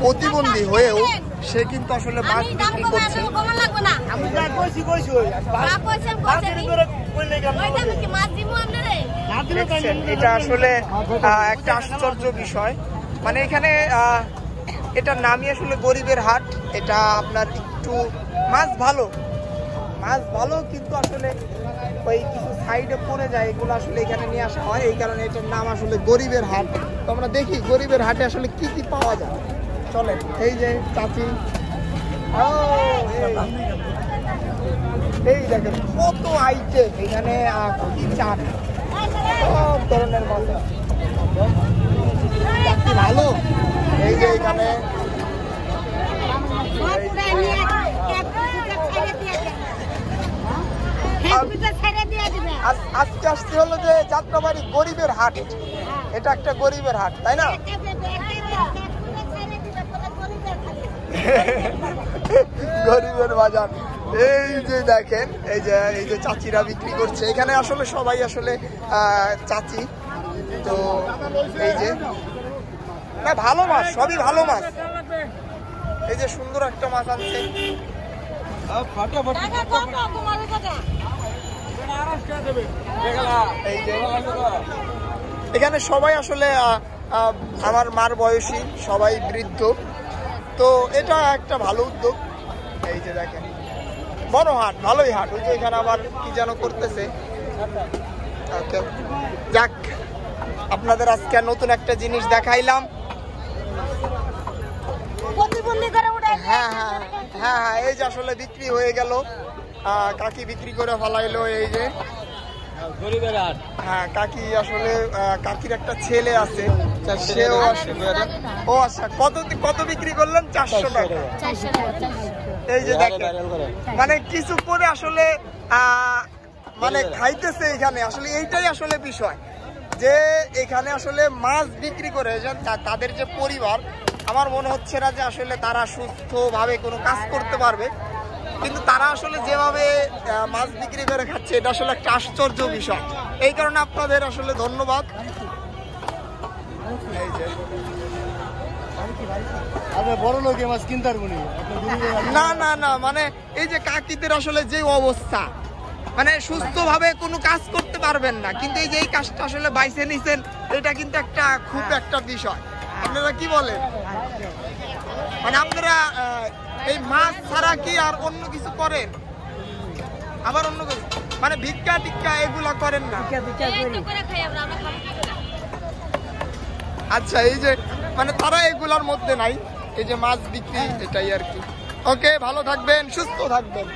প্রতিবন্ধী হয়েও সে কিন্তু আসলে মাছ বিক্রি করছে। এটা আসলে একটা আশ্চর্য বিষয়, মানে এখানে এটার নামই আসলে গরিবের হাট। এটা আপনার একটু মাছ ভালো কিন্তু আসলে ওই কিছু সাইডে পড়ে যায়, এগুলো আসলে এখানে নিয়ে আসা হয়, এই কারণে এটার নাম আসলে গরিবের হাট। তো আমরা দেখি গরিবের হাটে আসলে কি কি পাওয়া যায়। চলেন, এই যে চাচি, এই দেখেন কত আইটেম এখানে, কি চাট, সব ধরনের মাছ ভালো। এই যে এখানে আজকে আসতে হলো যে যাত্রাবাড়ি গরিবের হাট, এটা একটা গরিবের হাট, তাই না? গরিবের বাজার। এই যে দেখেন, এই যে চাচিরা বিক্রি করছে এখানে, আসলে সবাই আসলে চাচি। তো এই যে না, ভালো মাছ, সবই ভালো মাছ। এই যে সুন্দর একটা মাছ আনছে, এখানে সবাই আসলে আমার মার বয়সী, সবাই বৃদ্ধ। তো এটা একটা ভালো উদ্যোগ। এই যে দেখেন বড় হাট, ভালোই হাট। ওই যে এখানে আবার কি যেন করতেছে। ওকে, যাক, আপনাদের আজকে নতুন একটা জিনিস দেখাইলাম। হ্যাঁ হ্যাঁ হ্যাঁ হ্যাঁ, এই যে আসলে বিক্রি হয়ে গেল, কাকি বিক্রি করে ফেলাইলো। এই যে গরিবের হাট, হ্যাঁ, কাকি আসলে কাকির একটা ছেলে আছে, সেও আসলে, ও আচ্ছা, কত বিক্রি করলেন? 400 টাকা। এই যে দেখেন, মানে কিছু করে আসলে মানে খাইতেছে এখানে। আসলে এইটাই আসলে বিষয়, যে এখানে আসলে মাছ বিক্রি করে তাদের যে পরিবার, আমার মনে হচ্ছে না যে আসলে তারা সুস্থভাবে কোনো কাজ করতে পারবে, কিন্তু তারা আসলে যেভাবে মাছ বিক্রি করে খাচ্ছে, এটা আসলে একটা আশ্চর্য বিষয়। এই কারণে আপনাদের আসলে ধন্যবাদ। এই যে বড় লোকে মাছ কিনতে পারবো না, না না, মানে এই যে কাকিদের আসলে যে অবস্থা, মানে সুস্থভাবে কোনো কাজ করতে পারবেন না, কিন্তু এই যে এই কাজটা আসলে বাইছে নিছেন, এটা কিন্তু একটা খুব একটা বিষয়। আপনারা কি বলেন? মানে আপনারা এই মাছ ছাড়া কি আর অন্য কিছু করেন? আবার অন্য কিছু মানে ভিক্ষা টিক্ষা এগুলা করেন না? আচ্ছা, এই যে মানে তারা এগুলার মধ্যে নাই, এই যে মাছ বিক্রি, এটাই আর কি। ওকে, ভালো থাকবেন, সুস্থ থাকবেন।